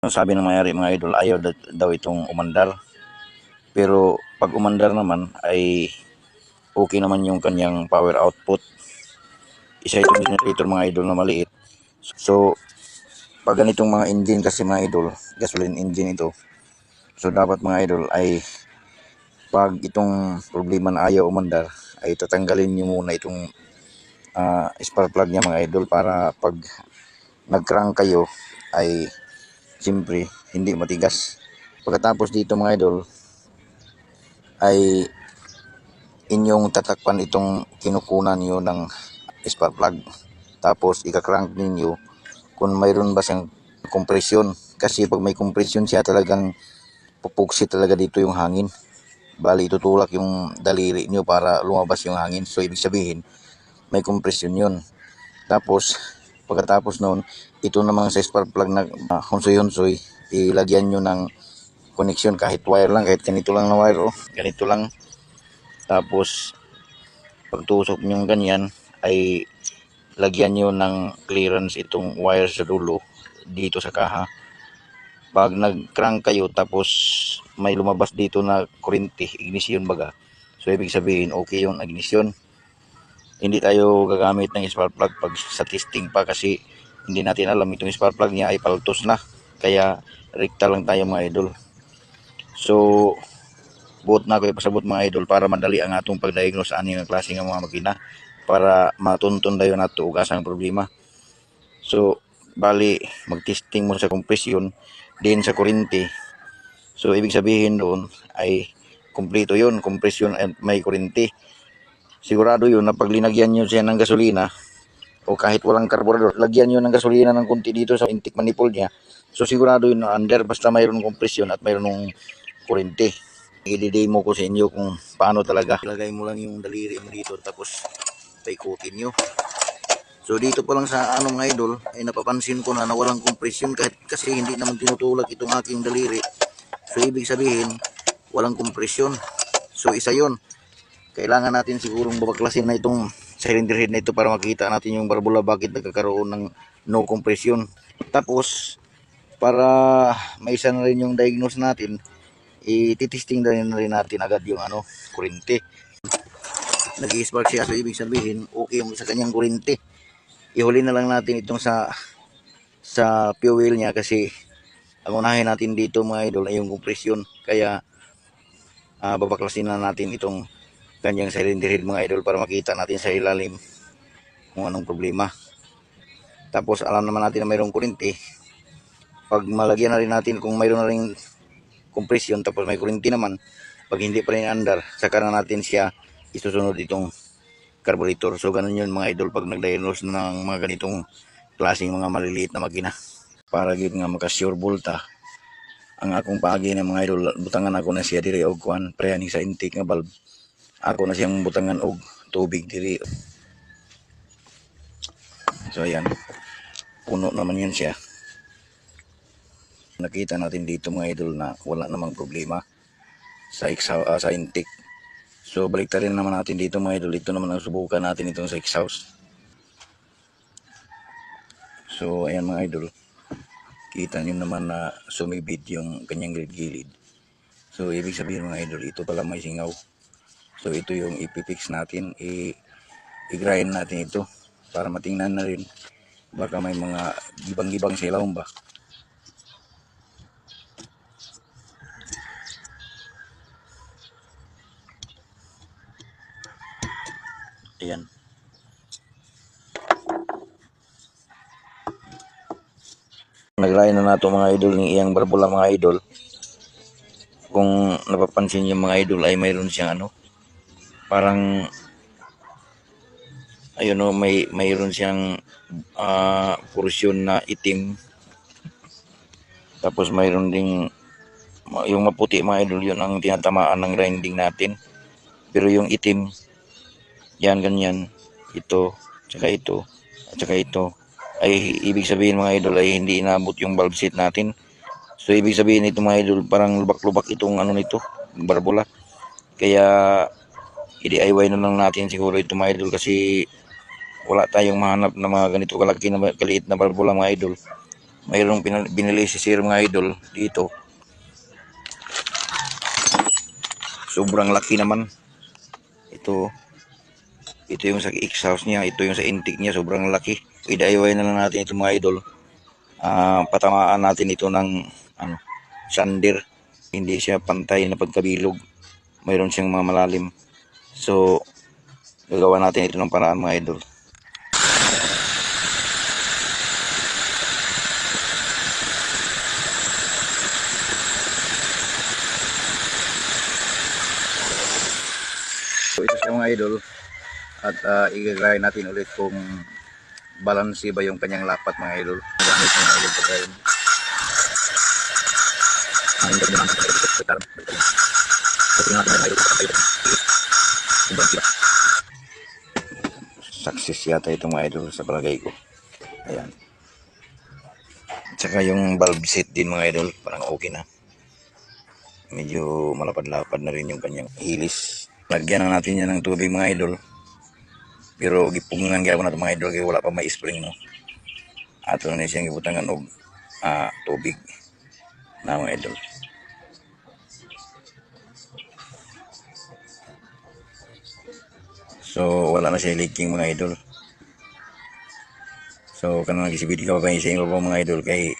Sabi ng mayari mga idol, ayaw daw itong umandar. Pero pag umandar naman ay okay naman yung kanyang power output. Isa itong generator mga idol na maliit. So pag ganitong mga engine kasi mga idol, gasoline engine ito. So dapat mga idol ay pag itong problema na ayaw umandar ay tatanggalin nyo muna itong spark plug niya mga idol, para pag nag-crank kayo ay siyempre hindi matigas. Pagkatapos dito mga idol ay inyong tatakpan itong kinukunan niyo ng spark plug. Tapos ika-crank ninyo kung mayroon ba siyang compression. Kasi pag may compression siya, talagang pupugsi talaga dito yung hangin. Bali itutulak yung daliri nyo para lumabas yung hangin. So ibig sabihin may compression yun. Tapos pagkatapos noon, ito namang sa spark plug na hunsoy-hunsoy, ilagyan nyo ng connection, kahit wire lang, kahit ganito lang na wire, ganito lang. Tapos pagtusok nyo ganyan ay lagyan nyo ng clearance itong wire sa dulo dito sa kaha. Pag nag-crank kayo tapos may lumabas dito na kuryente, ignition baga, so ibig sabihin okay yung ignition. Hindi tayo gagamit ng spark plug pag sa testing pa, kasi hindi natin alam itong spark plug niya ay paltos na, kaya rekta lang tayo mga idol. So buot na ako ipasabot mga idol para madali ang atong pag-diagnose ani nga klase ng mga makina, para matuntun dayon nato ug asa ang problema. So bali mag-testing mo sa compression din sa kuryente. So ibig sabihin doon ay kumpleto yun, compression at may kuryente. Sigurado yun na pag linagyan nyo siya ng gasolina o kahit walang karburador, lagyan nyo ng gasolina ng kunti dito sa intake manifold niya, so sigurado yun na under, basta mayroon compression at mayroon kuryente. I-demo ko sa inyo kung paano talaga. Ilagay mo lang yung daliri mo dito tapos paikutin nyo. So dito pa lang sa mga idol ay napapansin ko na walang compression, kahit kasi hindi naman tinutulak itong aking daliri. So ibig sabihin walang compression. So isa yon, kailangan natin sigurong babaklasin na itong cylinder head na ito para makita natin yung barbula bakit nagkakaroon ng no compression. Tapos para maisa na rin yung diagnose natin, ititesting na rin natin agad yung kuryente. Nag-i-spark siya, so ibig sabihin okay yung sa kanyang kuryente. Ihuli na lang natin itong sa fuel niya, kasi ang unahin natin dito mga idol ay yung compression. Kaya babaklasin na natin itong kanyang cylinder head mga idol para makita natin sa ilalim kung anong problema. Tapos alam naman natin na mayroong kuryente. Pag malagyan na rin natin kung mayroon na rin compression tapos may kuryente naman, pag hindi pa rin andar, saka na natin siya isusunod itong carburetor. So ganun yun mga idol pag nag-diagnose ng mga ganitong klaseng mga maliliit na makina. Para gid nga maka-sure volta ang akong paagi ng mga idol, butangan ako na siya diri og kuan pre sa intake nga valve. Ako na siyang butangan og tubig diri. So ayan, puno naman yun siya. Nakita natin dito mga idol na wala namang problema sa sa intake. So balik rin naman natin dito mga idol. Ito naman ang subukan natin itong sa exhaust. So ayan mga idol, kita nyo naman na sumibit yung kanyang gilid-gilid. So ibig sabihin mga idol, ito pala may singaw. So ito yung ipipix natin, i-grind natin ito para matingnan na rin baka may mga gibang-gibang silaw ba. Ayan. Nag-grind na nato mga idol ng iyang barbula mga idol. Kung napapansin yung mga idol ay mayroon siyang parang ayun mayroon siyang portion na itim. Tapos mayroon ding yung maputi mga idol, yun ang tinatamaan ng grinding natin. Pero yung itim, yan ganyan, ito, tsaka ito, at tsaka ito, ay ibig sabihin mga idol ay hindi inabot yung valve set natin. So ibig sabihin ito mga idol, parang lubak-lubak itong nito, barbula. Kaya i-DIY na lang natin siguro ito mga idol, kasi wala tayong mahanap na mga ganito kalaki na kaliit na barbula mga idol. mayroong binili si Sir mga idol dito. Sobrang laki naman. Ito yung sa exhaust niya, ito yung sa intake niya, sobrang laki. I-DIY na lang natin ito mga idol. Patamaan natin ito ng sander. Hindi siya pantay na pagkabilog. Mayroon siyang mga malalim. So, gagawa natin ito ng paraan mga idol. So, ito siya mga idol. At i-gagay natin ulit kung balance ba yung kanyang lapat mga idol. Gamit mga idol pa tayo. Success yata ito mga idol sa palagay ko. Ayan. Tsaka yung valve set din mga idol, parang okay na. Medyo malapad-lapad na rin yung kanyang hilis. Lagyan na natin yan ng tubig mga idol. Pero gipungan kaya ko na ito mga idol kaya wala pa may spring no. Ato na siyang gibutangan og tubig na mga idol. So wala na siya leaking mga idol. So kanang nagisibid ka pa sa inyo mga idol kay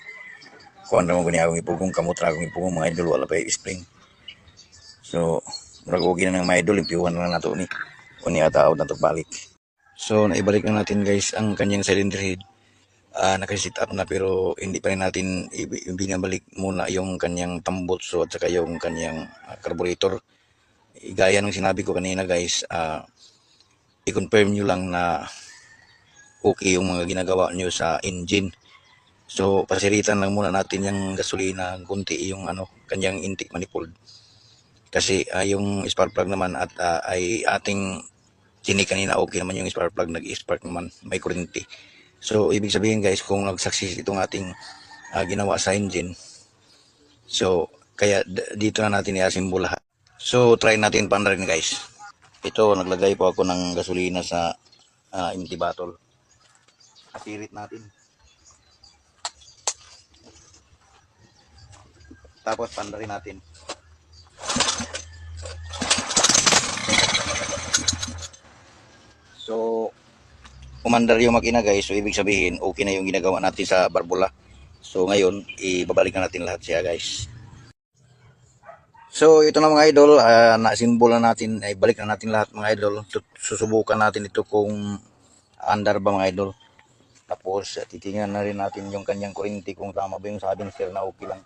kuan ra mo gani akong ipugong kamot ra akong ipugong mga idol wala pa spring. So murag okay na ng mga idol impiwan na nato ni uni ataw na to balik. So naibalik na natin guys ang kanyang cylinder head. Naka-sit up na pero hindi pa rin natin binabalik muna yung kanyang tambutso at saka yung kanyang carburetor. Gaya ng sinabi ko kanina guys, i-confirm nyo lang na okay yung mga ginagawa nyo sa engine. So pasiritan lang muna natin yung gasolina kunti yung kanyang intake manifold. Kasi yung spark plug naman at ay ating chinik kanina okay naman yung spark plug, nag-spark naman, may kuryente. So ibig sabihin guys kung nag-success itong ating ginawa sa engine. So kaya dito na natin i-assemble lahat. So try natin pa rin guys. Ito naglagay po ako ng gasolina sa empty bottle. Asirit natin. Tapos pandarin natin. So, umandar yung makina guys. So, ibig sabihin, okay na yung ginagawa natin sa barbula. So, ngayon, ibabalik na natin lahat siya guys. So, ito na mga idol. Na-symbol na natin. Balik na natin lahat mga idol. Susubukan natin ito kung andar ba mga idol. Tapos, titingnan na rin natin yung kanyang kuryente kung tama ba yung sabi ni sir na okay lang.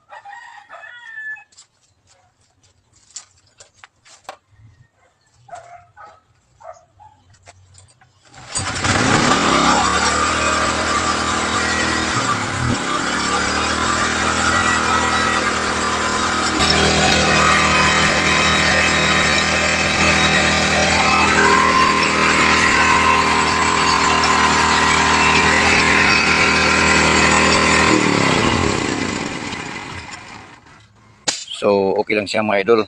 So, okay lang siya mga idol.